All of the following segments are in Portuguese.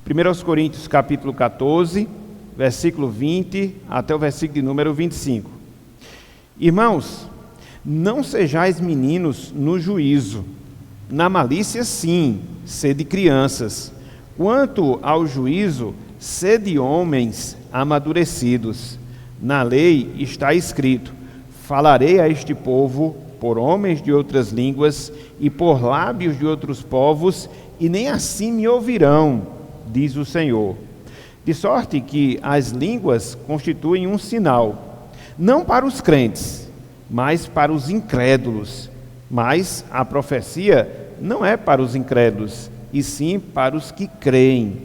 1 Coríntios capítulo 14, versículo 20 até o versículo de número 25. Irmãos, não sejais meninos no juízo, na malícia sim, sede crianças. Quanto ao juízo, sede homens amadurecidos. Na lei está escrito: falarei a este povo por homens de outras línguas e por lábios de outros povos, e nem assim me ouvirão, diz o Senhor. De sorte que as línguas constituem um sinal, não para os crentes, mas para os incrédulos. Mas a profecia não é para os incrédulos, e sim para os que creem.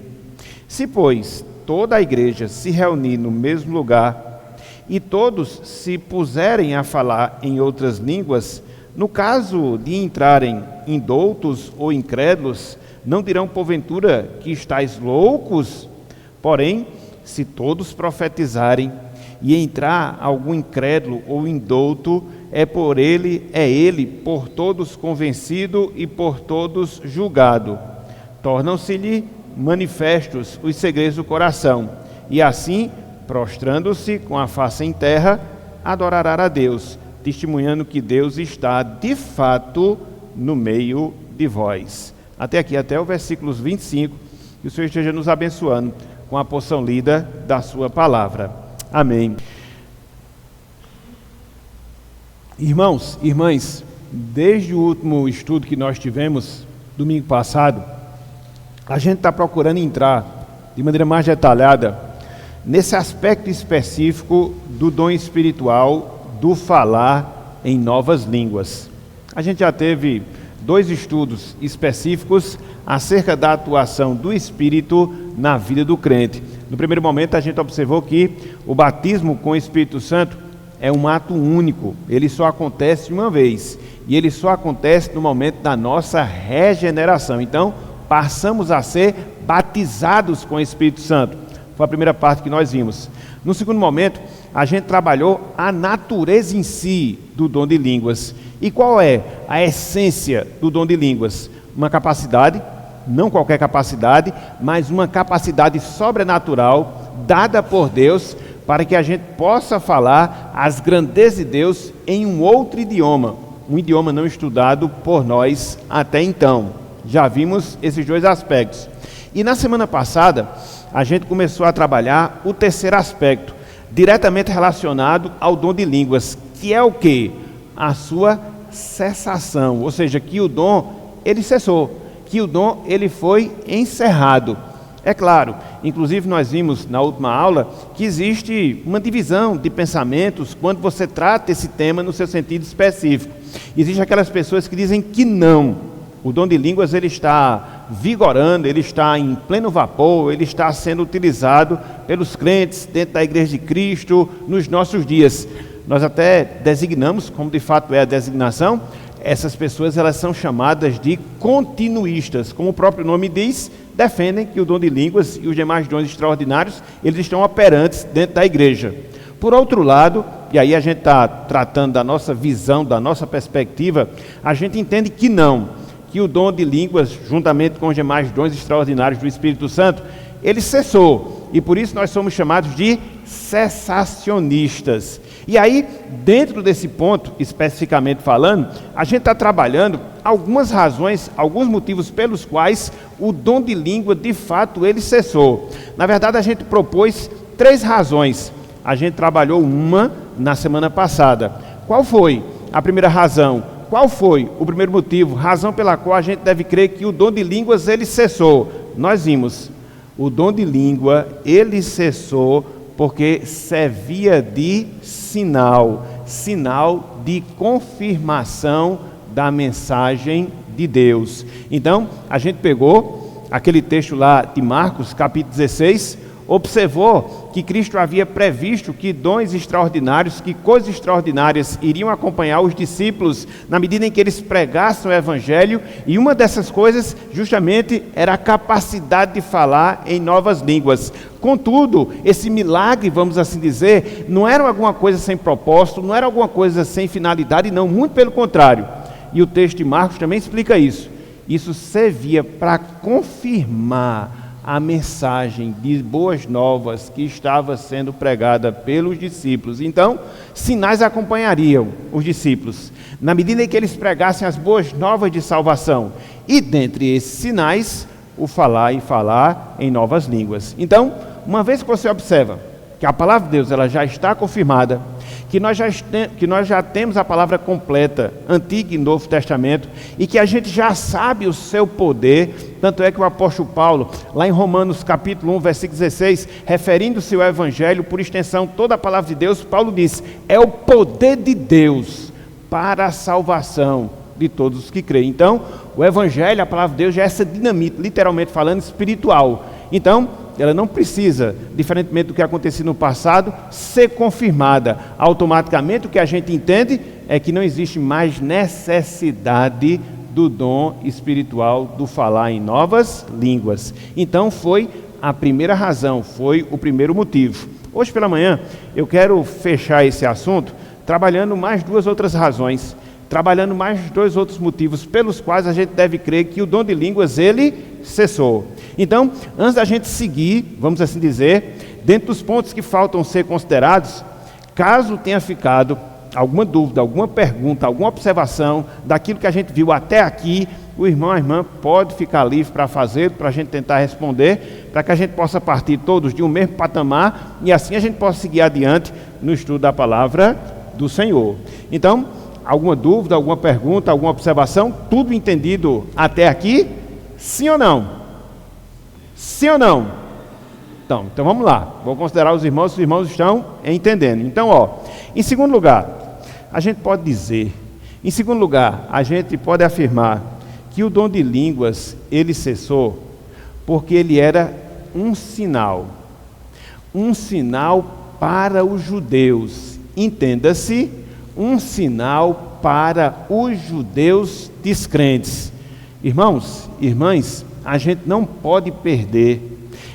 Se, pois, toda a igreja se reunir no mesmo lugar, e todos se puserem a falar em outras línguas, no caso de entrarem indoutos ou incrédulos, não dirão porventura que estáis loucos? Porém, se todos profetizarem e entrar algum incrédulo ou indouto, é ele por todos convencido e por todos julgado. Tornam-se-lhe manifestos os segredos do coração, e assim, prostrando-se com a face em terra, adorará a Deus, testemunhando que Deus está de fato no meio de vós. Até aqui, até o versículo 25, que o Senhor esteja nos abençoando com a porção lida da sua palavra. Amém. Irmãos, irmãs, desde o último estudo que nós tivemos, domingo passado, a gente está procurando entrar de maneira mais detalhada nesse aspecto específico do dom espiritual do falar em novas línguas. A gente já teve 2 estudos específicos acerca da atuação do Espírito na vida do crente. No primeiro momento, a gente observou que o batismo com o Espírito Santo é um ato único, ele só acontece uma vez, e ele só acontece no momento da nossa regeneração. Então, passamos a ser batizados com o Espírito Santo. Foi a primeira parte que nós vimos. No segundo momento, a gente trabalhou a natureza em si do dom de línguas. E qual é a essência do dom de línguas? Uma capacidade, não qualquer capacidade, mas uma capacidade sobrenatural dada por Deus para que a gente possa falar as grandezas de Deus em um outro idioma, um idioma não estudado por nós até então. Já vimos esses 2 aspectos. E na semana passada, a gente começou a trabalhar o terceiro aspecto, diretamente relacionado ao dom de línguas, que é o quê? A sua cessação, ou seja, que o dom, ele cessou, que o dom, ele foi encerrado. É claro, inclusive nós vimos na última aula que existe uma divisão de pensamentos quando você trata esse tema no seu sentido específico. Existem aquelas pessoas que dizem que não, o dom de línguas ele está vigorando, ele está em pleno vapor, ele está sendo utilizado pelos crentes dentro da Igreja de Cristo nos nossos dias. Nós até designamos, como de fato é a designação, essas pessoas elas são chamadas de continuistas, como o próprio nome diz, defendem que o dom de línguas e os demais dons extraordinários, eles estão operantes dentro da igreja. Por outro lado, e aí a gente está tratando da nossa visão, da nossa perspectiva, a gente entende que não, que o dom de línguas, juntamente com os demais dons extraordinários do Espírito Santo, ele cessou, e por isso nós somos chamados de cessacionistas. E aí, dentro desse ponto, especificamente falando, a gente está trabalhando algumas razões, alguns motivos pelos quais o dom de língua, de fato, ele cessou. Na verdade, a gente propôs 3 razões. A gente trabalhou uma na semana passada. Qual foi a primeira razão? Qual foi o primeiro motivo, razão pela qual a gente deve crer que o dom de línguas, ele cessou? Nós vimos, o dom de língua, ele cessou porque servia de sinal de confirmação da mensagem de Deus. Então, a gente pegou aquele texto lá de Marcos, capítulo 16, observou que Cristo havia previsto que dons extraordinários, que coisas extraordinárias iriam acompanhar os discípulos na medida em que eles pregassem o Evangelho, e uma dessas coisas justamente era a capacidade de falar em novas línguas. Contudo, esse milagre, vamos assim dizer, não era alguma coisa sem propósito, não era alguma coisa sem finalidade, não, muito pelo contrário. E o texto de Marcos também explica isso. Isso servia para confirmar a mensagem de boas novas que estava sendo pregada pelos discípulos. Então, sinais acompanhariam os discípulos, na medida em que eles pregassem as boas novas de salvação. E dentre esses sinais, o falar e falar em novas línguas. Então, uma vez que você observa que a palavra de Deus ela já está confirmada, que nós já temos a palavra completa, Antigo e Novo Testamento, e que a gente já sabe o seu poder, tanto é que o apóstolo Paulo, lá em Romanos capítulo 1, versículo 16, referindo-se ao Evangelho, por extensão, toda a palavra de Deus, Paulo diz, é o poder de Deus para a salvação de todos os que creem. Então, o Evangelho, a palavra de Deus, já é essa dinamite, literalmente falando, espiritual. Então, ela não precisa, diferentemente do que aconteceu no passado, ser confirmada. Automaticamente o que a gente entende é que não existe mais necessidade do dom espiritual do falar em novas línguas. Então foi a primeira razão, foi o primeiro motivo. Hoje pela manhã eu quero fechar esse assunto trabalhando mais duas outras razões, trabalhando mais dois outros motivos pelos quais a gente deve crer que o dom de línguas ele cessou. Então, antes da gente seguir, vamos assim dizer, dentro dos pontos que faltam ser considerados, caso tenha ficado alguma dúvida, alguma pergunta, alguma observação daquilo que a gente viu até aqui, o irmão, a irmã pode ficar livre para fazer, para a gente tentar responder, para que a gente possa partir todos de um mesmo patamar e assim a gente possa seguir adiante no estudo da palavra do Senhor. Então, alguma dúvida, alguma pergunta, alguma observação, tudo entendido até aqui? Sim ou não? Sim ou não? Então vamos lá. Vou considerar os irmãos estão entendendo. Então, em segundo lugar, a gente pode dizer, em segundo lugar, a gente pode afirmar que o dom de línguas, ele cessou porque ele era um sinal para os judeus. Entenda-se, um sinal para os judeus descrentes. Irmãos, irmãs, a gente não pode perder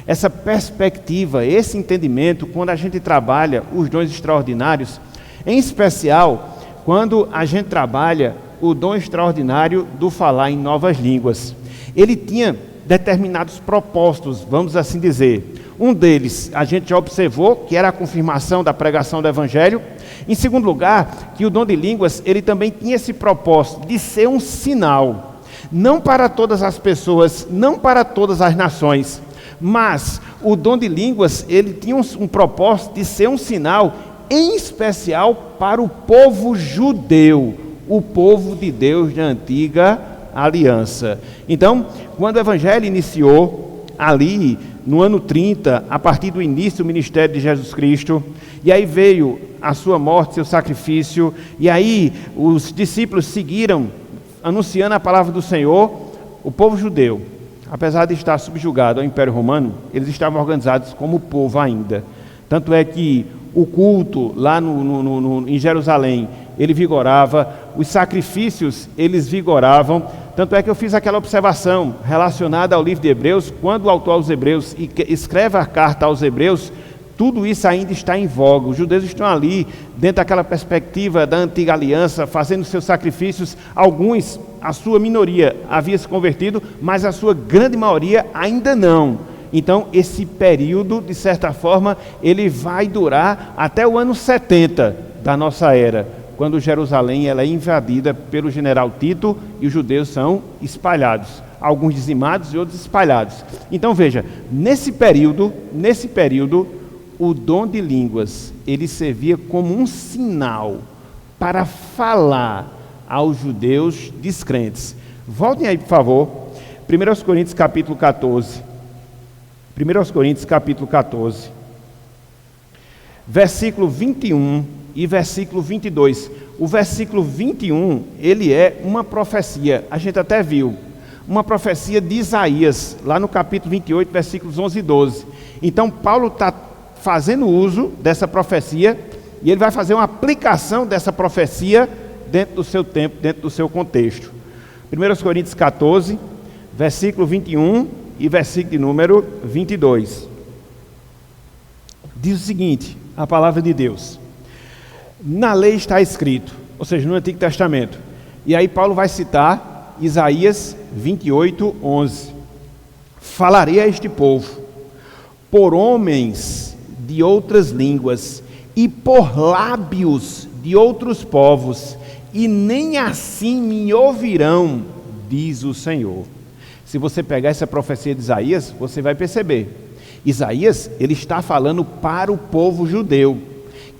essa perspectiva, esse entendimento quando a gente trabalha os dons extraordinários, em especial quando a gente trabalha o dom extraordinário do falar em novas línguas. Ele tinha determinados propósitos, vamos assim dizer. Um deles, a gente já observou, que era a confirmação da pregação do Evangelho. Em segundo lugar, que o dom de línguas, ele também tinha esse propósito de ser um sinal, não para todas as pessoas, não para todas as nações, mas o dom de línguas, ele tinha um propósito de ser um sinal, em especial para o povo judeu, o povo de Deus da antiga aliança. Então, quando o Evangelho iniciou, ali no ano 30, a partir do início do ministério de Jesus Cristo, e aí veio a sua morte, seu sacrifício, e aí os discípulos seguiram anunciando a palavra do Senhor. O povo judeu, apesar de estar subjugado ao Império Romano, eles estavam organizados como povo ainda. Tanto é que o culto lá em Jerusalém, ele vigorava, os sacrifícios, eles vigoravam. Tanto é que eu fiz aquela observação relacionada ao livro de Hebreus, quando o autor aos Hebreus escreve a carta aos Hebreus, tudo isso ainda está em voga. Os judeus estão ali, dentro daquela perspectiva da antiga aliança, fazendo seus sacrifícios. Alguns, a sua minoria, havia se convertido, mas a sua grande maioria ainda não. Então, esse período, de certa forma, ele vai durar até o ano 70 da nossa era, quando Jerusalém ela é invadida pelo general Tito e os judeus são espalhados. Alguns dizimados e outros espalhados. Então, veja, nesse período, o dom de línguas, ele servia como um sinal para falar aos judeus descrentes. Voltem aí, por favor, 1 Coríntios capítulo 14. 1 Coríntios capítulo 14, versículo 21 e versículo 22. O versículo 21, ele é uma profecia, a gente até viu, uma profecia de Isaías, lá no capítulo 28, versículos 11 e 12. Então, Paulo está fazendo uso dessa profecia e ele vai fazer uma aplicação dessa profecia dentro do seu tempo, dentro do seu contexto. 1 Coríntios 14, versículo 21 e versículo de número 22. Diz o seguinte, a palavra de Deus: na lei está escrito, ou seja, no Antigo Testamento, e aí Paulo vai citar Isaías 28, 11. falarei a este povo por homens de outras línguas e por lábios de outros povos, e nem assim me ouvirão, diz o Senhor. Se você pegar essa profecia de Isaías, você vai perceber. Isaías, ele está falando para o povo judeu,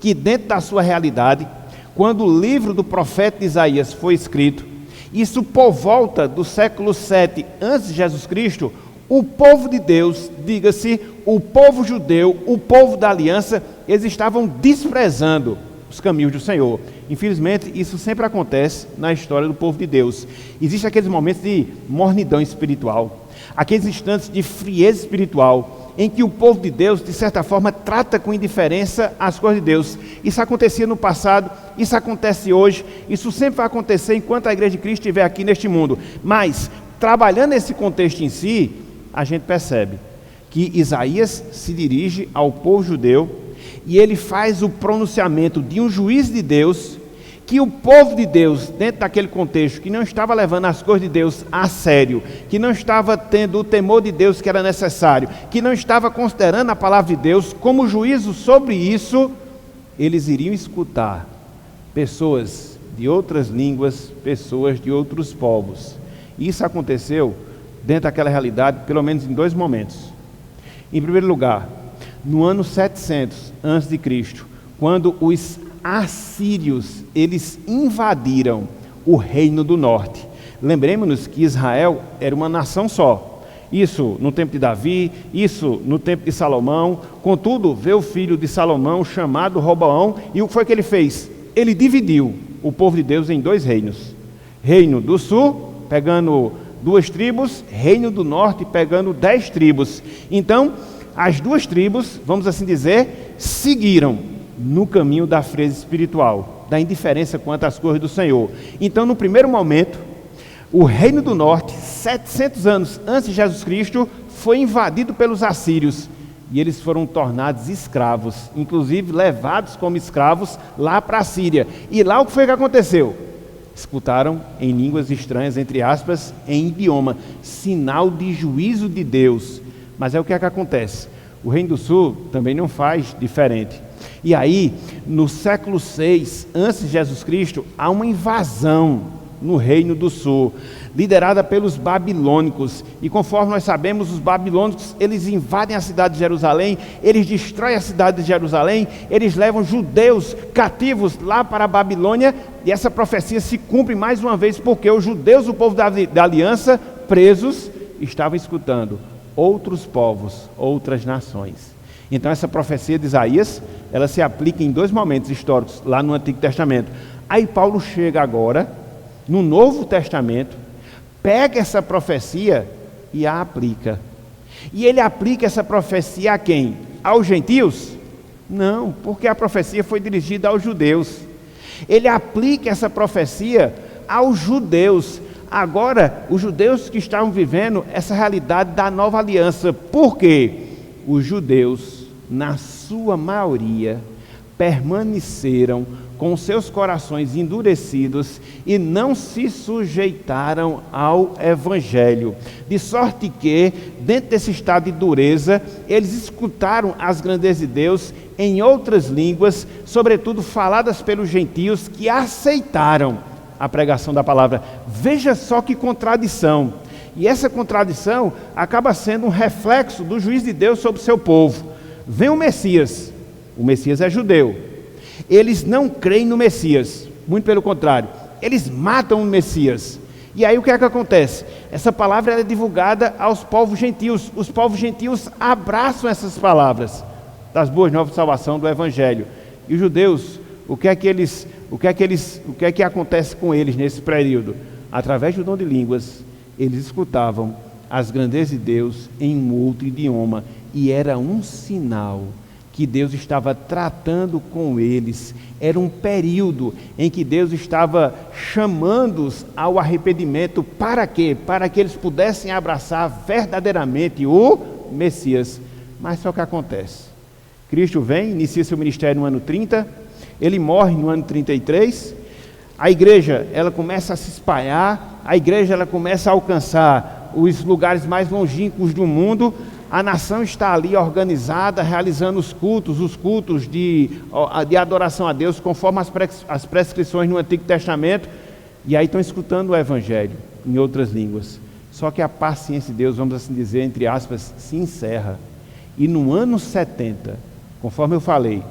que dentro da sua realidade, quando o livro do profeta Isaías foi escrito, isso por volta do século 7 a.C., o povo de Deus, diga-se, o povo judeu, o povo da aliança, eles estavam desprezando os caminhos do Senhor. Infelizmente, isso sempre acontece na história do povo de Deus. Existem aqueles momentos de mornidão espiritual, aqueles instantes de frieza espiritual, em que o povo de Deus, de certa forma, trata com indiferença as coisas de Deus. Isso acontecia no passado, isso acontece hoje, isso sempre vai acontecer enquanto a Igreja de Cristo estiver aqui neste mundo. Mas, trabalhando nesse contexto em si, a gente percebe que Isaías se dirige ao povo judeu e ele faz o pronunciamento de um juiz de Deus, que o povo de Deus, dentro daquele contexto, que não estava levando as coisas de Deus a sério, que não estava tendo o temor de Deus que era necessário, que não estava considerando a palavra de Deus como juízo sobre isso, eles iriam escutar pessoas de outras línguas, pessoas de outros povos. Isso aconteceu dentro daquela realidade, pelo menos em dois momentos. Em primeiro lugar, no ano 700 a.C., quando os assírios, eles invadiram o reino do norte. Lembremos-nos que Israel era uma nação só. Isso no tempo de Davi, isso no tempo de Salomão. Contudo, veio o filho de Salomão, chamado Roboão, e o que foi que ele fez? Ele dividiu o povo de Deus em dois reinos. Reino do sul, pegando 2 tribos, reino do norte, pegando 10 tribos. Então, as 2 tribos, vamos assim dizer, seguiram no caminho da frieza espiritual, da indiferença quanto às coisas do Senhor. Então, no primeiro momento, o reino do norte, 700 anos antes de Jesus Cristo, foi invadido pelos assírios, e eles foram tornados escravos, inclusive levados como escravos lá para a Síria. E lá o que foi que aconteceu? Escutaram em línguas estranhas, entre aspas, em idioma, sinal de juízo de Deus. Mas é o que é que acontece? O Reino do Sul também não faz diferente. E aí, no século 6 antes de Jesus Cristo, há uma invasão no Reino do Sul, liderada pelos babilônicos. E conforme nós sabemos, os babilônicos, eles invadem a cidade de Jerusalém, eles destroem a cidade de Jerusalém, eles levam judeus cativos lá para a Babilônia, e essa profecia se cumpre mais uma vez, porque os judeus, o povo da aliança, presos, estavam escutando outros povos, outras nações. Então essa profecia de Isaías, ela se aplica em 2 momentos históricos, lá no Antigo Testamento. Aí Paulo chega agora, no Novo Testamento, pega essa profecia e a aplica. E ele aplica essa profecia a quem? Aos gentios? Não, porque a profecia foi dirigida aos judeus. Ele aplica essa profecia aos judeus. Agora, os judeus que estavam vivendo essa realidade da nova aliança. Por quê? Os judeus, na sua maioria, permaneceram com seus corações endurecidos e não se sujeitaram ao Evangelho. De sorte que, dentro desse estado de dureza, eles escutaram as grandezas de Deus em outras línguas, sobretudo faladas pelos gentios, que aceitaram a pregação da palavra. Veja só que contradição. E essa contradição acaba sendo um reflexo do juízo de Deus sobre o seu povo. Vem o Messias é judeu. Eles não creem no Messias, muito pelo contrário, eles matam o Messias. E aí o que é que acontece? Essa palavra é divulgada aos povos gentios. Os povos gentios abraçam essas palavras das boas novas de salvação do Evangelho. E os judeus, o que é que acontece com eles nesse período? Através do dom de línguas, eles escutavam as grandezas de Deus em um outro idioma, e era um sinal que Deus estava tratando com eles. Era um período em que Deus estava chamando-os ao arrependimento. Para quê? Para que eles pudessem abraçar verdadeiramente o Messias. Mas só que acontece, Cristo vem, inicia seu ministério no ano 30, ele morre no ano 33, a igreja ela começa a se espalhar, a igreja ela começa a alcançar os lugares mais longínquos do mundo, a nação está ali organizada, realizando os cultos de adoração a Deus, conforme as prescrições no Antigo Testamento, e aí estão escutando o Evangelho em outras línguas. Só que a paciência de Deus, vamos assim dizer, entre aspas, se encerra. E no ano 70, conforme eu falei,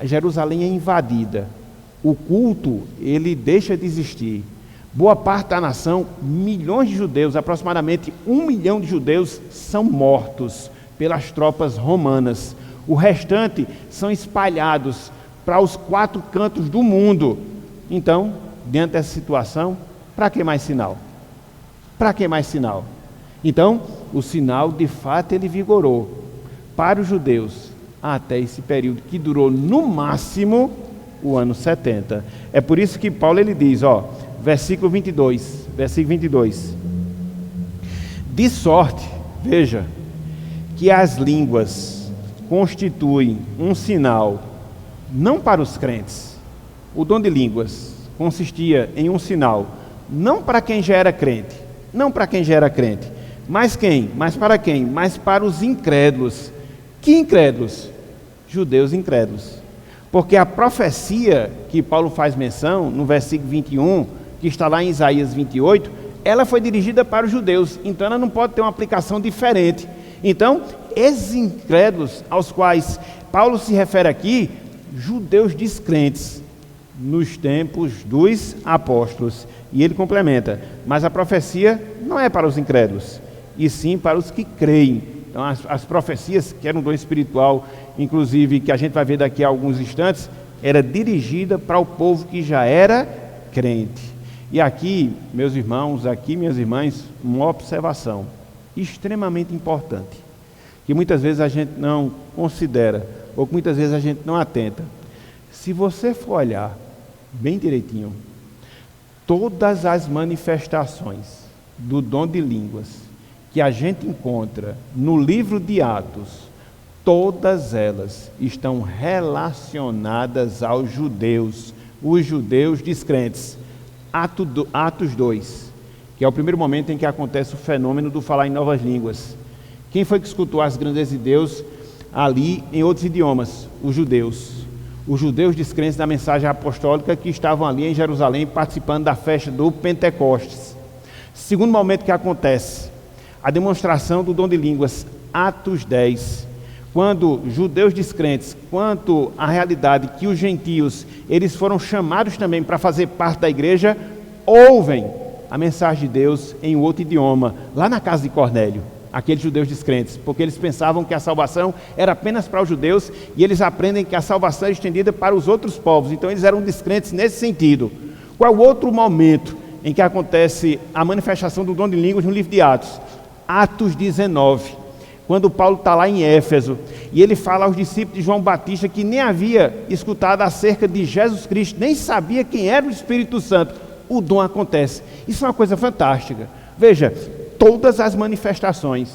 Jerusalém é invadida, o culto, ele deixa de existir. Boa parte da nação, milhões de judeus, aproximadamente 1 milhão de judeus, são mortos pelas tropas romanas. O restante são espalhados para os 4 cantos do mundo. Então, diante dessa situação, para que mais sinal? Para que mais sinal? Então, o sinal, de fato, ele vigorou para os judeus até esse período que durou, no máximo, o ano 70. É por isso que Paulo ele diz, versículo 22, de sorte, veja, que as línguas constituem um sinal, não para os crentes. O dom de línguas consistia em um sinal, não para quem já era crente, mas para quem? Mas para os incrédulos. Que incrédulos? Judeus incrédulos. Porque a profecia que Paulo faz menção, no versículo 21, que está lá em Isaías 28, ela foi dirigida para os judeus, então ela não pode ter uma aplicação diferente. Então, esses incrédulos aos quais Paulo se refere aqui, judeus descrentes, nos tempos dos apóstolos. E ele complementa, mas a profecia não é para os incrédulos, e sim para os que creem. Então, as profecias, que eram um dom espiritual, inclusive, que a gente vai ver daqui a alguns instantes, era dirigida para o povo que já era crente. E aqui, meus irmãos, minhas irmãs, uma observação extremamente importante, que muitas vezes a gente não considera, ou que muitas vezes a gente não atenta. Se você for olhar bem direitinho, todas as manifestações do dom de línguas que a gente encontra no livro de Atos, todas elas estão relacionadas aos judeus, os judeus descrentes. Atos 2, que é o primeiro momento em que acontece o fenômeno do falar em novas línguas. Quem foi que escutou as grandezas de Deus ali em outros idiomas? Os judeus descrentes da mensagem apostólica que estavam ali em Jerusalém participando da festa do Pentecostes. Segundo momento que acontece, a demonstração do dom de línguas, Atos 10, quando judeus descrentes, quanto à realidade que os gentios, eles foram chamados também para fazer parte da igreja, ouvem a mensagem de Deus em outro idioma, lá na casa de Cornélio, aqueles judeus descrentes, porque eles pensavam que a salvação era apenas para os judeus, e eles aprendem que a salvação é estendida para os outros povos, então eles eram descrentes nesse sentido. Qual é o outro momento em que acontece a manifestação do dom de línguas no livro de Atos? Atos 19, quando Paulo está lá em Éfeso, e ele fala aos discípulos de João Batista, que nem havia escutado acerca de Jesus Cristo, nem sabia quem era o Espírito Santo. O dom acontece. Isso é uma coisa fantástica. Veja, todas as manifestações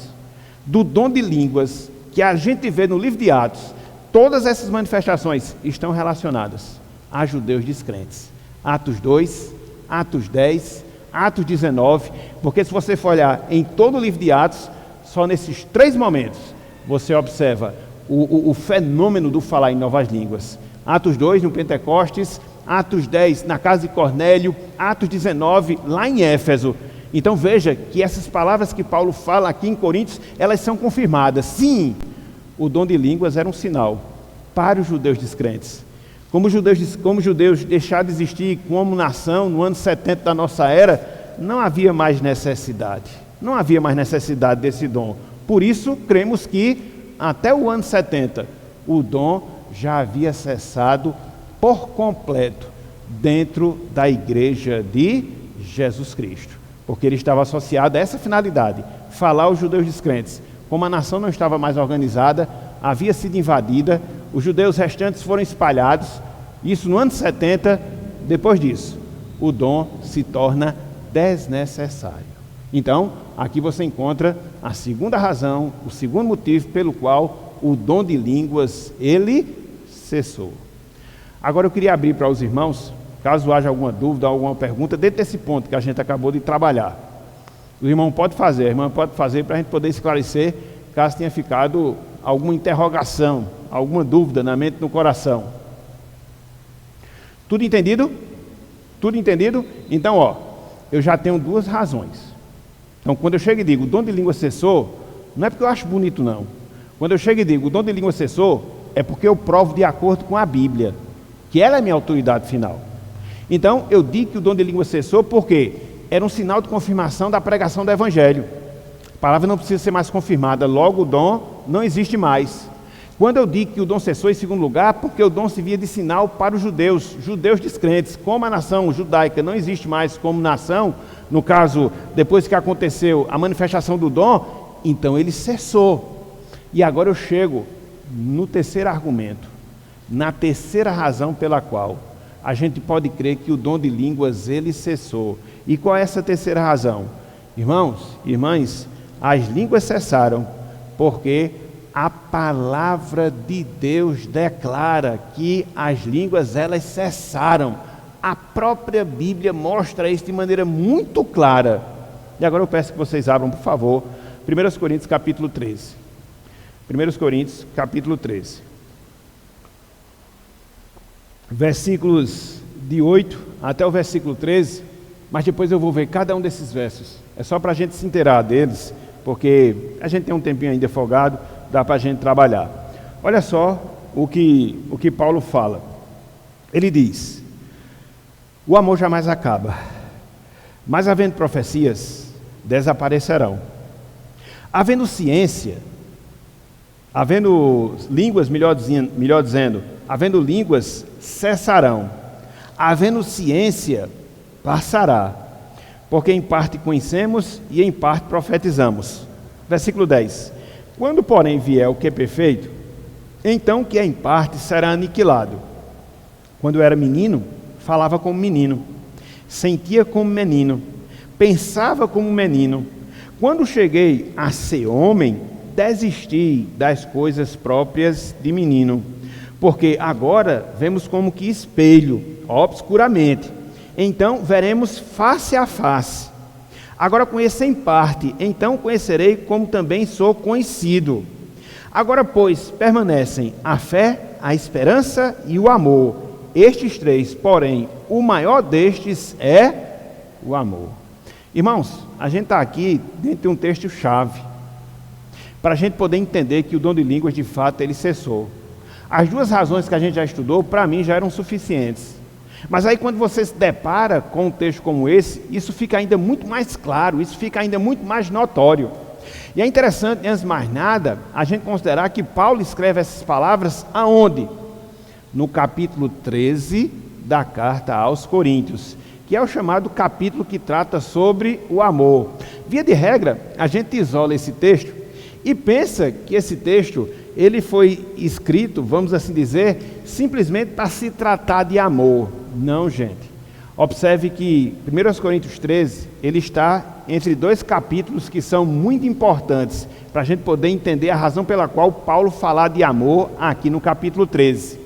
do dom de línguas que a gente vê no livro de Atos, todas essas manifestações estão relacionadas a judeus descrentes. Atos 2, Atos 10, Atos 19, porque se você for olhar em todo o livro de Atos, só nesses 3 momentos você observa o fenômeno do falar em novas línguas. Atos 2 no Pentecostes, Atos 10 na casa de Cornélio, Atos 19 lá em Éfeso. Então veja que essas palavras que Paulo fala aqui em Coríntios, elas são confirmadas. Sim, o dom de línguas era um sinal para os judeus descrentes. Como os judeus deixaram de existir como nação no ano 70 da nossa era, não havia mais necessidade desse dom. Por isso, cremos que até o ano 70, o dom já havia cessado por completo dentro da igreja de Jesus Cristo, porque ele estava associado a essa finalidade, falar aos judeus descrentes. Como a nação não estava mais organizada, havia sido invadida, os judeus restantes foram espalhados, isso no ano 70, depois disso, o dom se torna desnecessário. Então, aqui você encontra a segunda razão, o segundo motivo pelo qual o dom de línguas, ele cessou. Agora eu queria abrir para os irmãos, caso haja alguma dúvida, alguma pergunta, dentro desse ponto que a gente acabou de trabalhar. O irmão pode fazer, a irmã pode fazer para a gente poder esclarecer, caso tenha ficado alguma interrogação, alguma dúvida na mente e no coração. Tudo entendido? Tudo entendido? Então, eu já tenho duas razões. Então, quando eu chego e digo, o dom de língua cessou, não é porque eu acho bonito, não. Quando eu chego e digo, o dom de língua cessou, é porque eu provo de acordo com a Bíblia, que ela é a minha autoridade final. Então, eu digo que o dom de língua cessou porque era um sinal de confirmação da pregação do Evangelho. A palavra não precisa ser mais confirmada, logo o dom não existe mais. Quando eu digo que o dom cessou, em segundo lugar, porque o dom servia de sinal para os judeus descrentes. Como a nação judaica não existe mais como nação, no caso, depois que aconteceu a manifestação do dom, então ele cessou. E agora eu chego no terceiro argumento, na terceira razão pela qual a gente pode crer que o dom de línguas ele cessou. E qual é essa terceira razão? Irmãos, irmãs, as línguas cessaram porque a palavra de Deus declara que as línguas elas cessaram. A própria Bíblia mostra isso de maneira muito clara. E agora eu peço que vocês abram, por favor, 1 Coríntios capítulo 13. 1 Coríntios capítulo 13. Versículos de 8 até o versículo 13, mas depois eu vou ver cada um desses versos. É só para a gente se inteirar deles, porque a gente tem um tempinho ainda folgado, dá para a gente trabalhar. Olha só o que Paulo fala. Ele diz: o amor jamais acaba, mas havendo profecias, desaparecerão. Havendo ciência, havendo línguas, melhor dizendo, havendo línguas, cessarão. Havendo ciência, passará. Porque em parte conhecemos e em parte profetizamos. Versículo 10. Quando, porém, vier o que é perfeito, então o que é em parte será aniquilado. Quando eu era menino, falava como menino, sentia como menino, pensava como menino. Quando cheguei a ser homem, desisti das coisas próprias de menino. Porque agora vemos como que espelho, obscuramente. Então veremos face a face. Agora conheço em parte, então conhecerei como também sou conhecido. Agora, pois, permanecem a fé, a esperança e o amor. Estes três, porém, o maior destes é o amor. Irmãos, a gente está aqui dentro de um texto-chave, para a gente poder entender que o dom de línguas, de fato, ele cessou. As duas razões que a gente já estudou, para mim, já eram suficientes. Mas aí, quando você se depara com um texto como esse, isso fica ainda muito mais claro, isso fica ainda muito mais notório. E é interessante, antes de mais nada, a gente considerar que Paulo escreve essas palavras aonde? No capítulo 13 da carta aos Coríntios, que é o chamado capítulo que trata sobre o amor. Via de regra, a gente isola esse texto e pensa que esse texto ele foi escrito, vamos assim dizer, simplesmente para se tratar de amor. Não, gente. Observe que 1 Coríntios 13, ele está entre dois capítulos que são muito importantes para a gente poder entender a razão pela qual Paulo fala de amor aqui no capítulo 13.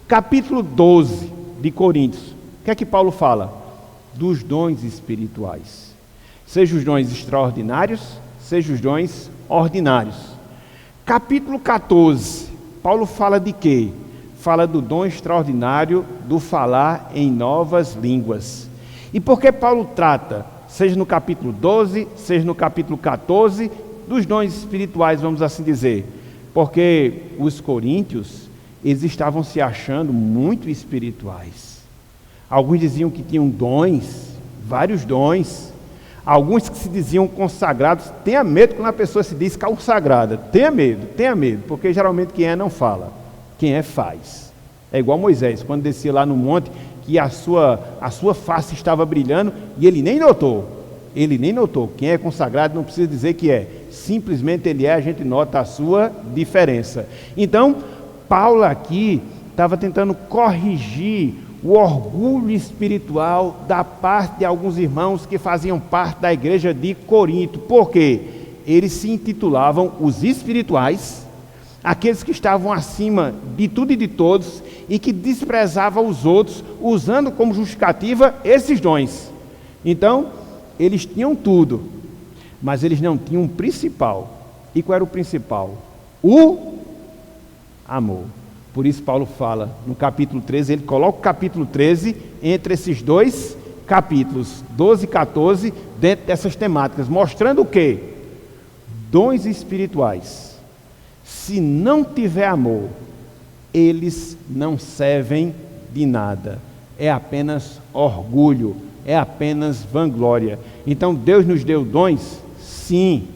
Capítulo 12 de Coríntios, o que é que Paulo fala? Dos dons espirituais. Seja os dons extraordinários, seja os dons ordinários. Capítulo 14, Paulo fala de quê? Fala do dom extraordinário do falar em novas línguas. E por que Paulo trata, seja no capítulo 12, seja no capítulo 14, dos dons espirituais, vamos assim dizer? Porque os coríntios, eles estavam se achando muito espirituais. Alguns diziam que tinham dons, vários dons. Alguns que se diziam consagrados. Tenha medo quando a pessoa se diz consagrada. Tenha medo, porque geralmente quem é não fala, quem é faz. É igual Moisés, quando descia lá no monte, que a sua face estava brilhando e ele nem notou. Quem é consagrado não precisa dizer que é, simplesmente ele é, a gente nota a sua diferença. Então, Paulo aqui estava tentando corrigir o orgulho espiritual da parte de alguns irmãos que faziam parte da igreja de Corinto. Por quê? Eles se intitulavam os espirituais, aqueles que estavam acima de tudo e de todos e que desprezavam os outros, usando como justificativa esses dons. Então, eles tinham tudo. mas eles não tinham um principal. E qual era o principal? O amor. Por isso Paulo fala no capítulo 13, ele coloca o capítulo 13 entre esses dois capítulos, 12 e 14, dentro dessas temáticas, mostrando o quê? Dons espirituais. Se não tiver amor, eles não servem de nada. É apenas orgulho, é apenas vanglória. Então Deus nos deu dons? Sim.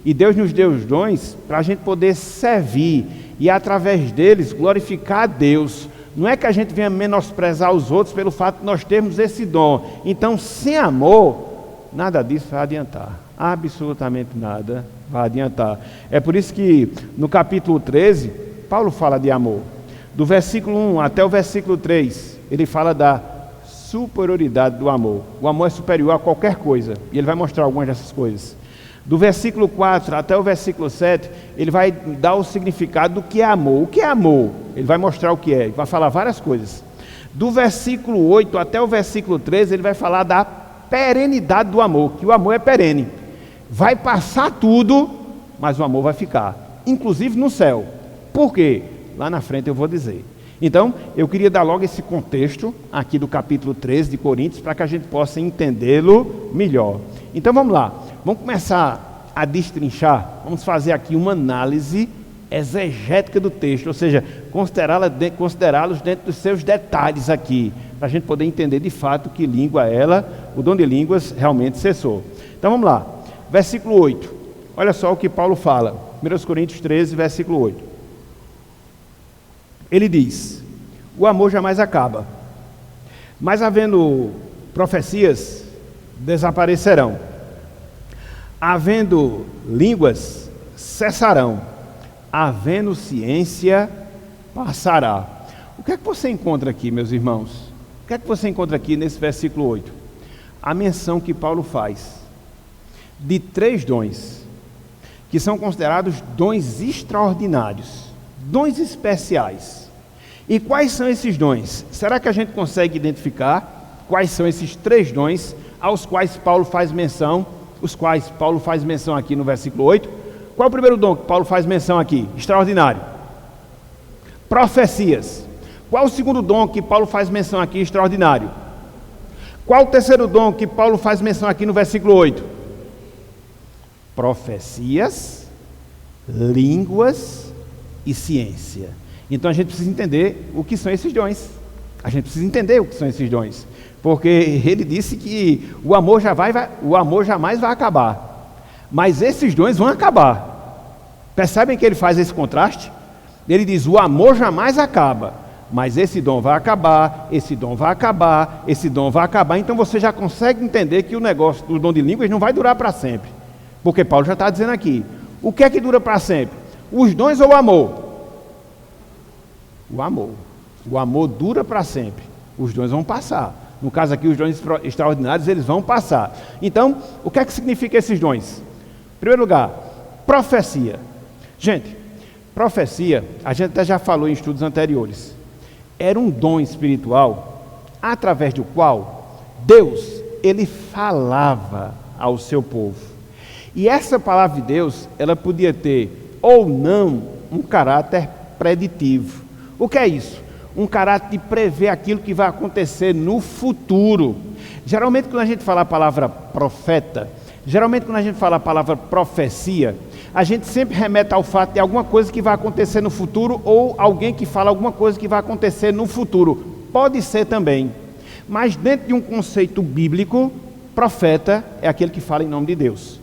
E Deus nos deu os dons para a gente poder servir e através deles glorificar a Deus. Não é que a gente venha menosprezar os outros pelo fato de nós termos esse dom. Então, sem amor, nada disso vai adiantar. Absolutamente nada vai adiantar. É por isso que no capítulo 13, Paulo fala de amor. Do versículo 1 até o versículo 3, ele fala da superioridade do amor. O amor é superior a qualquer coisa. E ele vai mostrar algumas dessas coisas. Do versículo 4 até o versículo 7, ele vai dar o significado do que é amor. O que é amor? Ele vai mostrar o que é, ele vai falar várias coisas. Do versículo 8 até o versículo 13, ele vai falar da perenidade do amor, que o amor é perene. Vai passar tudo, mas o amor vai ficar, inclusive no céu. Por quê? Lá na frente eu vou dizer. Então, eu queria dar logo esse contexto aqui do capítulo 13 de Coríntios, para que a gente possa entendê-lo melhor. Então vamos lá. Vamos começar a destrinchar, vamos fazer aqui uma análise exegética do texto, ou seja, considerá-los dentro dos seus detalhes aqui, para a gente poder entender de fato que língua o dom de línguas realmente cessou. Então vamos lá, versículo 8, olha só o que Paulo fala, 1 Coríntios 13, versículo 8. Ele diz, o amor jamais acaba, mas havendo profecias, desaparecerão. Havendo línguas, cessarão. Havendo ciência, passará. O que é que você encontra aqui, meus irmãos? O que é que você encontra aqui nesse versículo 8? A menção que Paulo faz de 3 dons, que são considerados dons extraordinários, dons especiais. E quais são esses dons? Será que a gente consegue identificar quais são esses 3 dons aos quais Paulo faz menção? Os quais Paulo faz menção aqui no versículo 8. Qual é o primeiro dom que Paulo faz menção aqui? Extraordinário. Profecias. Qual é o segundo dom que Paulo faz menção aqui? Extraordinário. Qual o terceiro dom que Paulo faz menção aqui no versículo 8? Profecias, línguas e ciência. Então a gente precisa entender o que são esses dons. A gente precisa entender o que são esses dons. Porque ele disse que o amor jamais vai acabar. Mas esses dons vão acabar. Percebem que ele faz esse contraste? Ele diz, o amor jamais acaba. Mas esse dom vai acabar, esse dom vai acabar, esse dom vai acabar. Então você já consegue entender que o negócio do dom de línguas não vai durar para sempre. Porque Paulo já está dizendo aqui. O que é que dura para sempre? Os dons ou o amor? O amor. O amor dura para sempre. Os dons vão passar. No caso aqui, os dons extraordinários, eles vão passar. Então, o que é que significa esses dons? Em primeiro lugar, profecia. Gente, profecia, a gente até já falou em estudos anteriores. Era um dom espiritual, através do qual Deus, ele falava ao seu povo. E essa palavra de Deus, ela podia ter, ou não, um caráter preditivo. O que é isso? Um caráter de prever aquilo que vai acontecer no futuro. Geralmente quando a gente fala a palavra profeta, geralmente quando a gente fala a palavra profecia, a gente sempre remete ao fato de alguma coisa que vai acontecer no futuro ou alguém que fala alguma coisa que vai acontecer no futuro. Pode ser também. Mas dentro de um conceito bíblico, profeta é aquele que fala em nome de Deus.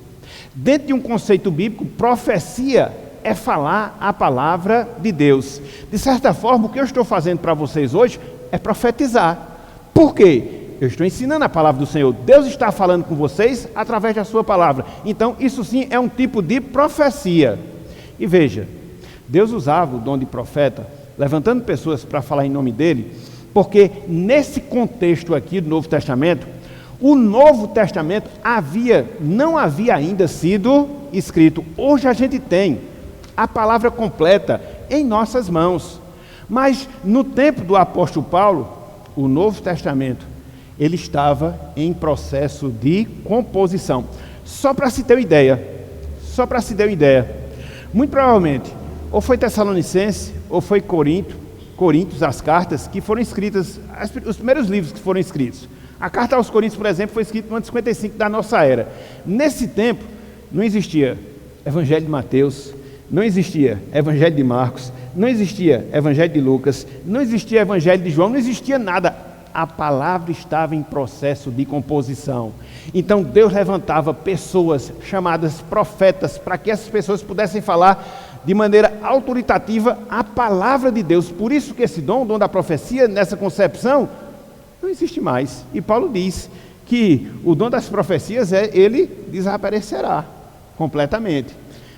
Dentro de um conceito bíblico, profecia é falar a palavra de Deus. De certa forma, o que eu estou fazendo para vocês hoje é profetizar. Por quê? Eu estou ensinando a palavra do Senhor. Deus está falando com vocês através da sua palavra. Então, isso sim é um tipo de profecia. E veja, Deus usava o dom de profeta, levantando pessoas para falar em nome dele, porque nesse contexto aqui do Novo Testamento, o Novo Testamento não havia ainda sido escrito. Hoje a gente tem a palavra completa em nossas mãos. Mas no tempo do apóstolo Paulo, o Novo Testamento, ele estava em processo de composição. Só para se ter uma ideia, muito provavelmente, ou foi Tessalonicense, ou foi Coríntios, as cartas que foram escritas, os primeiros livros que foram escritos. A carta aos Coríntios, por exemplo, foi escrita no ano 55 da nossa era. Nesse tempo, não existia Evangelho de Mateus, não existia Evangelho de Marcos, não existia Evangelho de Lucas, não existia Evangelho de João, não existia nada. A palavra estava em processo de composição. Então Deus levantava pessoas chamadas profetas para que essas pessoas pudessem falar de maneira autoritativa a palavra de Deus. Por isso que esse dom, o dom da profecia, nessa concepção, não existe mais. E Paulo diz que o dom das profecias, ele desaparecerá completamente.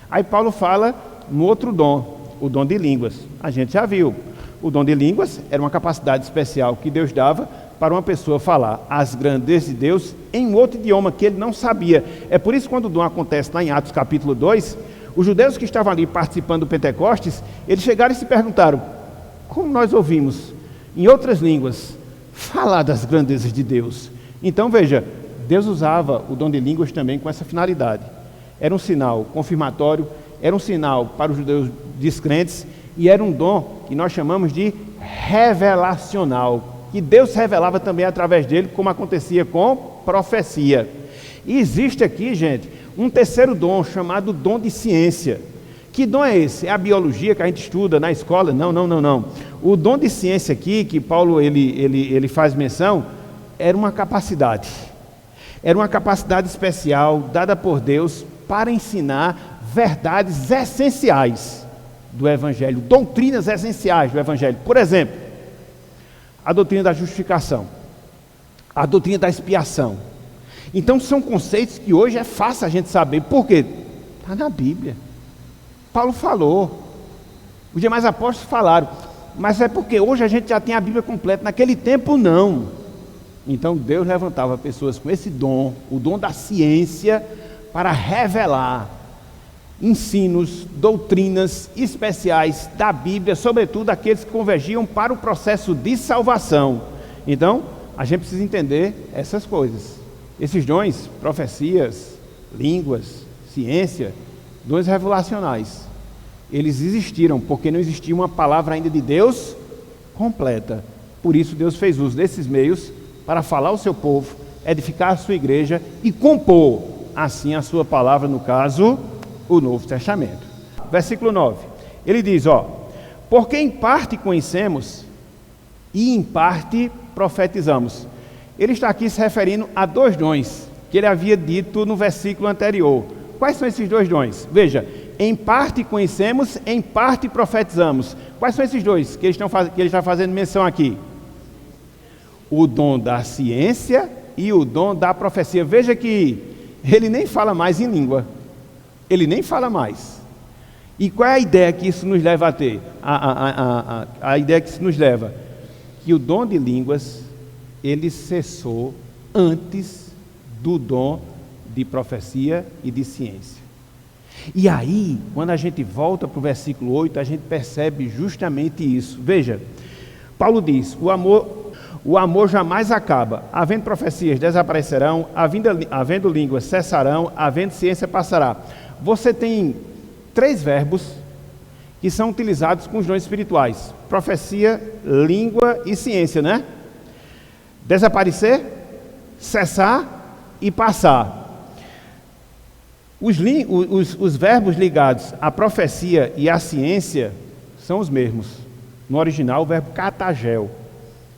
Aí Paulo fala no outro dom, o dom de línguas. A gente já viu. O dom de línguas era uma capacidade especial que Deus dava para uma pessoa falar as grandezas de Deus em outro idioma que ele não sabia. É por isso que quando o dom acontece lá em Atos capítulo 2, os judeus que estavam ali participando do Pentecostes, eles chegaram e se perguntaram: como nós ouvimos em outras línguas falar das grandezas de Deus? Então veja, Deus usava o dom de línguas também com essa finalidade. Era um sinal confirmatório, era um sinal para os judeus descrentes, e era um dom que nós chamamos de revelacional, que Deus revelava também através dele, como acontecia com profecia. E existe aqui, gente, um terceiro dom, chamado dom de ciência. Que dom é esse? É a biologia que a gente estuda na escola? Não. O dom de ciência aqui, que Paulo ele faz menção, era uma capacidade. Era uma capacidade especial, dada por Deus, para ensinar verdades essenciais do Evangelho, doutrinas essenciais do Evangelho. Por exemplo, a doutrina da justificação, a doutrina da expiação. Então são conceitos que hoje é fácil a gente saber. Por quê? Está na Bíblia. Paulo falou, os demais apóstolos falaram, mas é porque hoje a gente já tem a Bíblia completa, naquele tempo não. Então Deus levantava pessoas com esse dom, o dom da ciência, para revelar ensinos, doutrinas especiais da Bíblia, sobretudo aqueles que convergiam para o processo de salvação. Então, a gente precisa entender essas coisas. Esses dons, profecias, línguas, ciência, dons revelacionais, eles existiram porque não existia uma palavra ainda de Deus completa. Por isso Deus fez uso desses meios para falar ao seu povo, edificar a sua igreja e compor assim a sua palavra, no caso, o Novo Testamento. Versículo 9, ele diz, porque em parte conhecemos e em parte profetizamos. Ele está aqui se referindo a dois dons que ele havia dito no versículo anterior. Quais são esses dois dons? Veja, em parte conhecemos, em parte profetizamos. Quais são esses dois que ele está fazendo menção aqui? O dom da ciência e o dom da profecia. Veja que ele nem fala mais em língua. Ele nem fala mais. E qual é a ideia que isso nos leva a ter? A ideia que isso nos leva? Que o dom de línguas, ele cessou antes do dom de profecia e de ciência. E aí, quando a gente volta para o versículo 8, a gente percebe justamente isso. Veja, Paulo diz, o amor jamais acaba. Havendo profecias, desaparecerão, havendo línguas, cessarão, havendo ciência, passará. Você tem 3 verbos que são utilizados com os dons espirituais: profecia, língua e ciência, né? Desaparecer, cessar e passar. Os verbos ligados à profecia e à ciência são os mesmos. No original, o verbo katagel,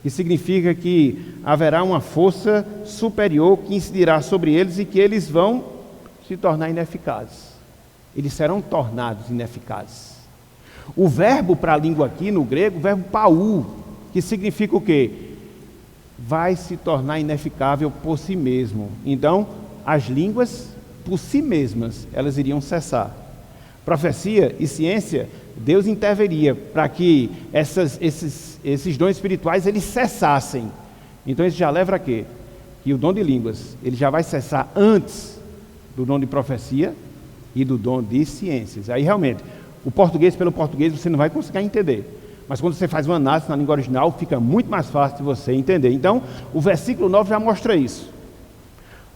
que significa que haverá uma força superior que incidirá sobre eles e que eles vão se tornar ineficazes. Eles serão tornados ineficazes. O verbo para a língua aqui no grego, o verbo paú, que significa o quê? Vai se tornar ineficável por si mesmo. Então, as línguas, por si mesmas, elas iriam cessar. Profecia e ciência, Deus interveria para que esses dons espirituais, eles cessassem. Então, isso já leva a quê? Que o dom de línguas, ele já vai cessar antes do dom de profecia e do dom de ciências. Aí, realmente, o português pelo português, você não vai conseguir entender. Mas quando você faz uma análise na língua original, fica muito mais fácil de você entender. Então, o versículo 9 já mostra isso.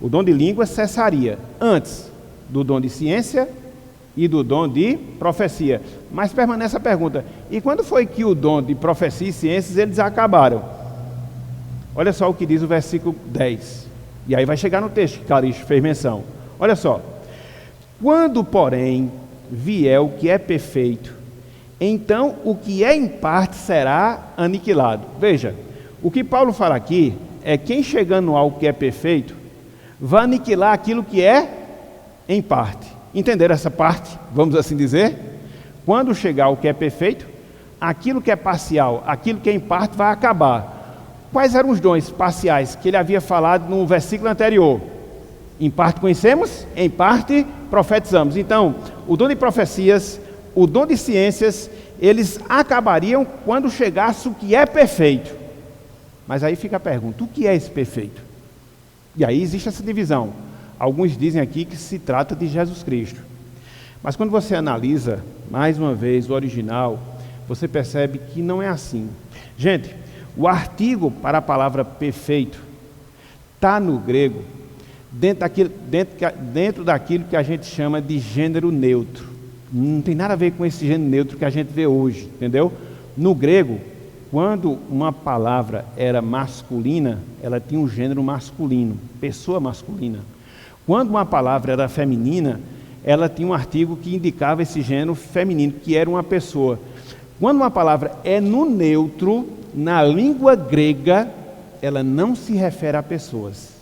O dom de língua cessaria antes do dom de ciência e do dom de profecia. Mas permanece a pergunta: e quando foi que o dom de profecia e ciências eles acabaram? Olha só o que diz o versículo 10. E aí vai chegar no texto que Calixto fez menção. Olha só. Quando, porém, vier o que é perfeito, então o que é em parte será aniquilado. Veja, o que Paulo fala aqui é quem chegando ao que é perfeito vai aniquilar aquilo que é em parte. Entenderam essa parte? Vamos assim dizer? Quando chegar ao que é perfeito, aquilo que é parcial, aquilo que é em parte vai acabar. Quais eram os dons parciais que ele havia falado no versículo anterior? Em parte conhecemos, em parte profetizamos. Então, o dom de profecias, o dom de ciências, eles acabariam quando chegasse o que é perfeito. Mas aí fica a pergunta: o que é esse perfeito? E aí existe essa divisão. Alguns dizem aqui que se trata de Jesus Cristo. Mas quando você analisa, mais uma vez, o original, você percebe que não é assim. Gente, o artigo para a palavra perfeito está no grego dentro daquilo que a gente chama de gênero neutro. Não tem nada a ver com esse gênero neutro que a gente vê hoje, entendeu? No grego, quando uma palavra era masculina, ela tinha um gênero masculino, pessoa masculina. Quando uma palavra era feminina, ela tinha um artigo que indicava esse gênero feminino, que era uma pessoa. Quando uma palavra é no neutro, na língua grega, ela não se refere a pessoas.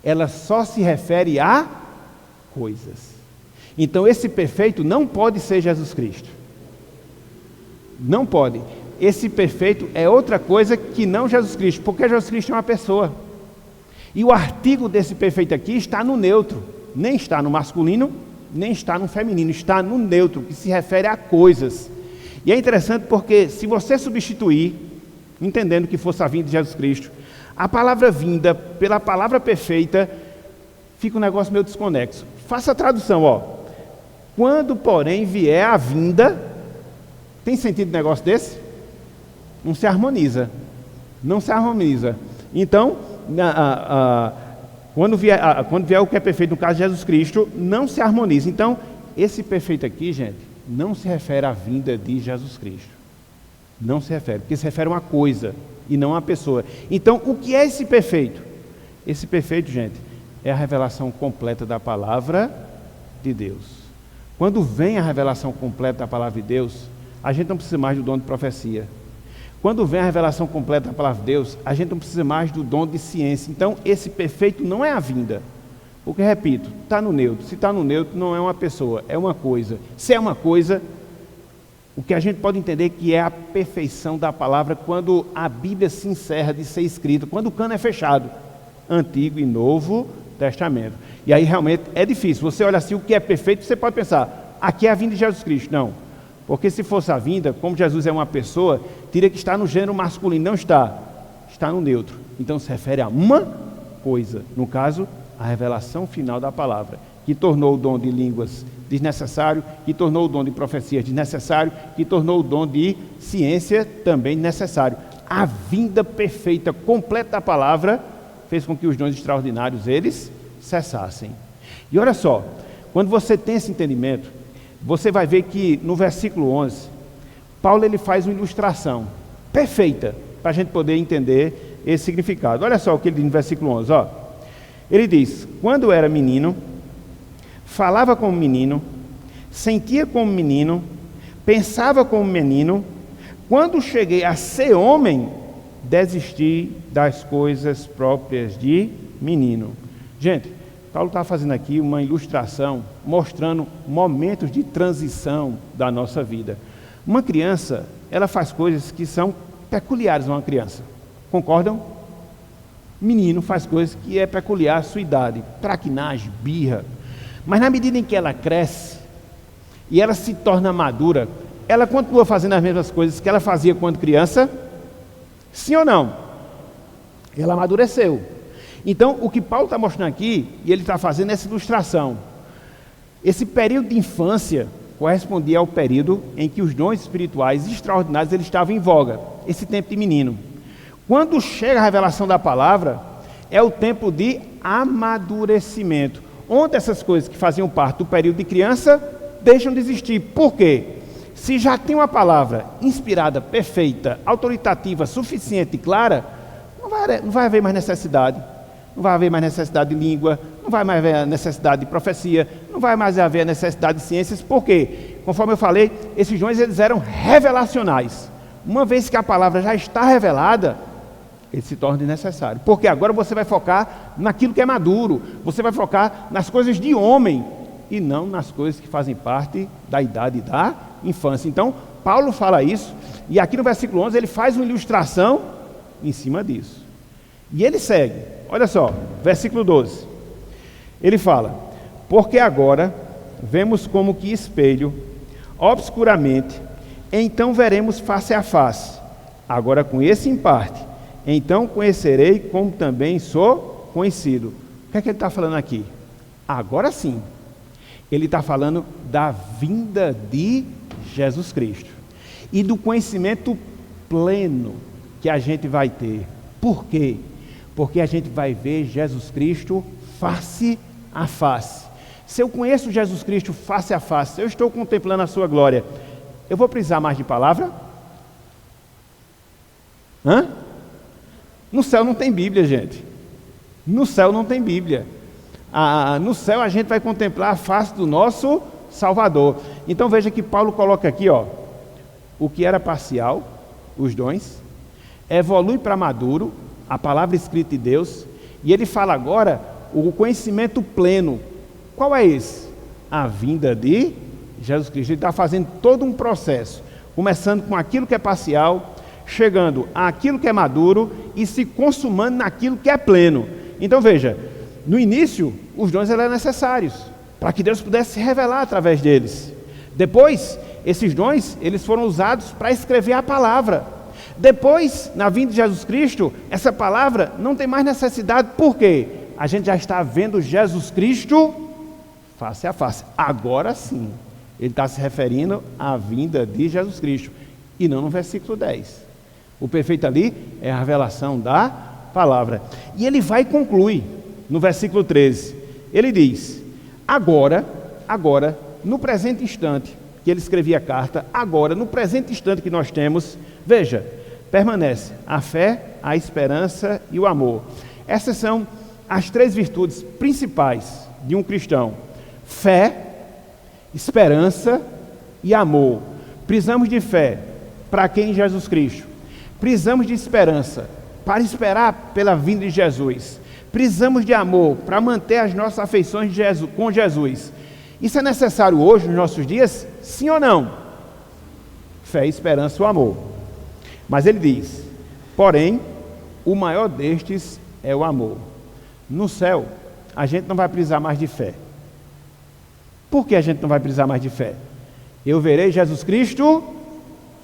Ela só se refere a coisas. Então esse perfeito não pode ser Jesus Cristo. Não pode. Esse perfeito é outra coisa que não Jesus Cristo, porque Jesus Cristo é uma pessoa. E o artigo desse perfeito aqui está no neutro. Nem está no masculino, nem está no feminino. Está no neutro, que se refere a coisas. E é interessante porque se você substituir, entendendo que fosse a vinda de Jesus Cristo, a palavra vinda pela palavra perfeita, fica um negócio meio desconexo. Faça a tradução, ó. Quando, porém, vier a vinda, tem sentido um negócio desse? Não se harmoniza. Não se harmoniza. Então, quando vier o que é perfeito, no caso de Jesus Cristo, não se harmoniza. Então, esse perfeito aqui, gente, não se refere à vinda de Jesus Cristo. Não se refere, porque se refere a uma coisa e não a uma pessoa. Então, o que é esse perfeito? Esse perfeito, gente, é a revelação completa da palavra de Deus. Quando vem a revelação completa da palavra de Deus, a gente não precisa mais do dom de profecia. Quando vem a revelação completa da palavra de Deus, a gente não precisa mais do dom de ciência. Então, esse perfeito não é a vinda. Porque, repito, está no neutro. Se está no neutro, não é uma pessoa, é uma coisa. Se é uma coisa, o que a gente pode entender que é a perfeição da palavra quando a Bíblia se encerra de ser escrita, quando o cano é fechado, Antigo e Novo Testamento. E aí realmente é difícil. Você olha assim, o que é perfeito, você pode pensar, aqui é a vinda de Jesus Cristo. Não, porque se fosse a vinda, como Jesus é uma pessoa, teria que estar no gênero masculino. Não está, está no neutro. Então se refere a uma coisa, no caso, a revelação final da palavra, que tornou o dom de línguas desnecessário, que tornou o dom de profecias desnecessário, que tornou o dom de ciência também necessário. A vinda perfeita, completa da palavra, fez com que os dons extraordinários, eles cessassem. E olha só, quando você tem esse entendimento, você vai ver que no versículo 11, Paulo ele faz uma ilustração perfeita, para a gente poder entender esse significado. Olha só o que ele diz no versículo 11, ó. Ele diz: quando era menino, falava como menino, sentia como menino, pensava como menino. Quando cheguei a ser homem, desisti das coisas próprias de menino. Gente, Paulo está fazendo aqui uma ilustração, mostrando momentos de transição da nossa vida. Uma criança, ela faz coisas que são peculiares a uma criança. Concordam? Menino faz coisas que é peculiar à sua idade, traquinagem, birra. Mas na medida em que ela cresce e ela se torna madura, ela continua fazendo as mesmas coisas que ela fazia quando criança? Sim ou não? Ela amadureceu. Então, o que Paulo está mostrando aqui, e ele está fazendo essa ilustração, esse período de infância correspondia ao período em que os dons espirituais extraordinários eles estavam em voga, esse tempo de menino. Quando chega a revelação da palavra, é o tempo de amadurecimento, onde essas coisas que faziam parte do período de criança deixam de existir. Por quê? Se já tem uma palavra inspirada, perfeita, autoritativa, suficiente e clara, não vai haver mais necessidade. Não vai haver mais necessidade de língua, não vai mais haver necessidade de profecia, não vai mais haver necessidade de ciências. Por quê? Conforme eu falei, esses dons eles eram revelacionais. Uma vez que a palavra já está revelada, ele se torna desnecessário. Porque agora você vai focar naquilo que é maduro, você vai focar nas coisas de homem e não nas coisas que fazem parte da idade da infância. Então, Paulo fala isso, e aqui no versículo 11 ele faz uma ilustração em cima disso. E ele segue, olha só, versículo 12. Ele fala: porque agora vemos como que espelho, obscuramente, então veremos face a face. Agora conheço em parte, então conhecerei como também sou conhecido. O que é que ele está falando aqui? Agora sim, ele está falando da vinda de Jesus Cristo e do conhecimento pleno que a gente vai ter. Por quê? Porque a gente vai ver Jesus Cristo face a face. Se eu conheço Jesus Cristo face a face, se eu estou contemplando a sua glória, eu vou precisar mais de palavra? No céu não tem Bíblia, gente. No céu não tem Bíblia. No céu a gente vai contemplar a face do nosso Salvador. Então veja que Paulo coloca aqui, o que era parcial, os dons, evolui para maduro, a palavra escrita de Deus, e ele fala agora o conhecimento pleno. Qual é esse? A vinda de Jesus Cristo. Ele está fazendo todo um processo, começando com aquilo que é parcial, chegando àquilo que é maduro e se consumando naquilo que é pleno. Então veja, no início os dons eram necessários para que Deus pudesse se revelar através deles. Depois, esses dons eles foram usados para escrever a palavra. Depois, na vinda de Jesus Cristo, essa palavra não tem mais necessidade. Por quê? A gente já está vendo Jesus Cristo face a face. Agora sim, ele está se referindo à vinda de Jesus Cristo, e não no versículo 10. O perfeito ali é a revelação da palavra. E ele vai concluir no versículo 13. Ele diz: agora, no presente instante que ele escrevia a carta, agora, no presente instante que nós temos, veja, permanece a fé, a esperança e o amor. Essas são as três virtudes principais de um cristão: fé, esperança e amor. Precisamos de fé para quem? Em Jesus Cristo. Precisamos de esperança para esperar pela vinda de Jesus. Precisamos de amor para manter as nossas afeições com Jesus. Isso é necessário hoje, nos nossos dias? Sim ou não? Fé, esperança e o amor. Mas ele diz: porém, o maior destes é o amor. No céu, a gente não vai precisar mais de fé. Por que a gente não vai precisar mais de fé? Eu verei Jesus Cristo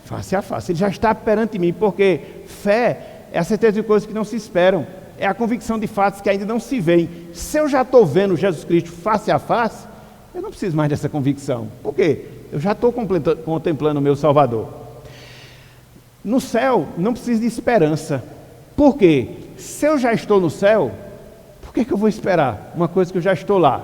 face a face. Ele já está perante mim, porque fé é a certeza de coisas que não se esperam. É a convicção de fatos que ainda não se veem. Se eu já estou vendo Jesus Cristo face a face, eu não preciso mais dessa convicção. Por quê? Eu já estou contemplando o meu Salvador. No céu, não preciso de esperança. Por quê? Se eu já estou no céu, por que eu vou esperar uma coisa que eu já estou lá?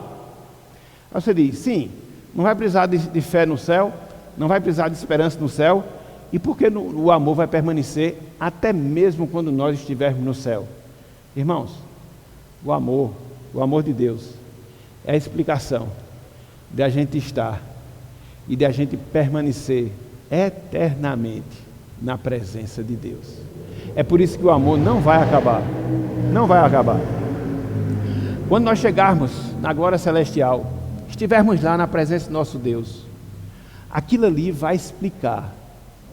Aí você diz: sim, não vai precisar de fé no céu, não vai precisar de esperança no céu. E por que o amor vai permanecer até mesmo quando nós estivermos no céu? Irmãos, o amor de Deus é a explicação de a gente estar e de a gente permanecer eternamente na presença de Deus. É por isso que o amor não vai acabar. Não vai acabar. Quando nós chegarmos na glória celestial, estivermos lá na presença do nosso Deus, aquilo ali vai explicar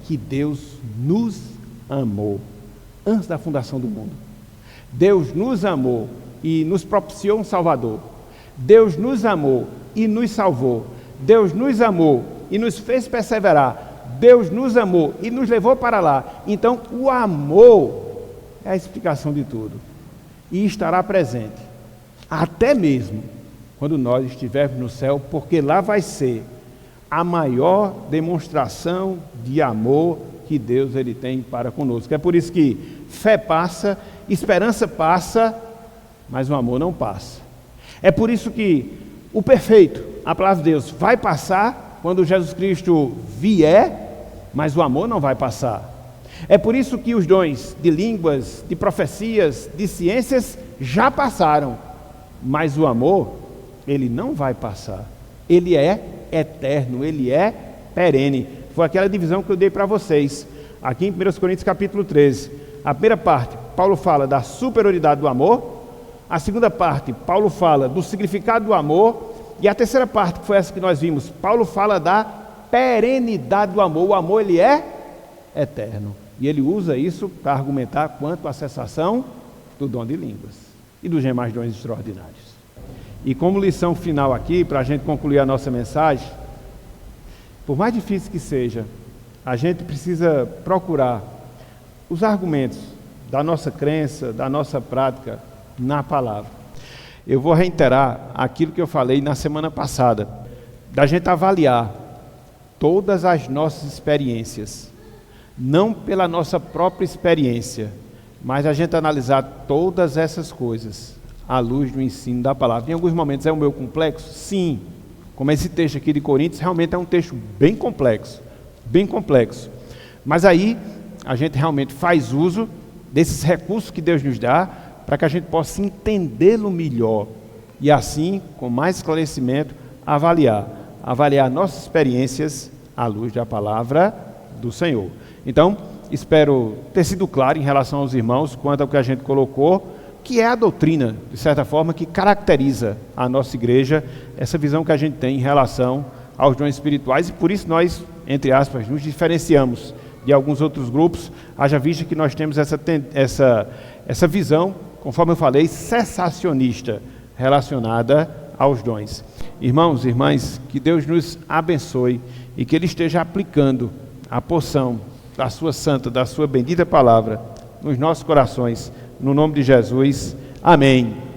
que Deus nos amou antes da fundação do mundo. Deus nos amou e nos propiciou um Salvador. Deus nos amou e nos salvou. Deus nos amou e nos fez perseverar. Deus nos amou e nos levou para lá. Então, o amor é a explicação de tudo. E estará presente, até mesmo quando nós estivermos no céu, porque lá vai ser a maior demonstração de amor que Deus tem para conosco. É por isso que fé passa, esperança passa, mas o amor não passa. É por isso que o perfeito, a palavra de Deus, vai passar quando Jesus Cristo vier, mas o amor não vai passar. É por isso que os dons de línguas, de profecias, de ciências já passaram, mas o amor, ele não vai passar. Ele é eterno, ele é perene. Foi aquela divisão que eu dei para vocês, aqui em 1 Coríntios capítulo 13. A primeira parte, Paulo fala da superioridade do amor. A segunda parte, Paulo fala do significado do amor. E a terceira parte, que foi essa que nós vimos, Paulo fala da perenidade do amor. O amor, ele é eterno. E ele usa isso para argumentar quanto à cessação do dom de línguas e dos demais dons extraordinários. E como lição final aqui, para a gente concluir a nossa mensagem, por mais difícil que seja, a gente precisa procurar os argumentos da nossa crença, da nossa prática na palavra. Eu vou reiterar aquilo que eu falei na semana passada, da gente avaliar todas as nossas experiências, não pela nossa própria experiência, mas a gente analisar todas essas coisas à luz do ensino da palavra. Em alguns momentos é o meu complexo? Sim. Como esse texto aqui de Coríntios, realmente é um texto bem complexo. Mas aí, a gente realmente faz uso desses recursos que Deus nos dá, para que a gente possa entendê-lo melhor. E assim, com mais esclarecimento, avaliar nossas experiências à luz da palavra do Senhor. Então, espero ter sido claro em relação aos irmãos, quanto ao que a gente colocou, que é a doutrina, de certa forma, que caracteriza a nossa igreja, essa visão que a gente tem em relação aos dons espirituais, e por isso nós, entre aspas, nos diferenciamos de alguns outros grupos, haja vista que nós temos essa visão, conforme eu falei, cessacionista, relacionada aos dons. Irmãos e irmãs, que Deus nos abençoe e que Ele esteja aplicando a porção da sua santa, da sua bendita palavra nos nossos corações, no nome de Jesus. Amém.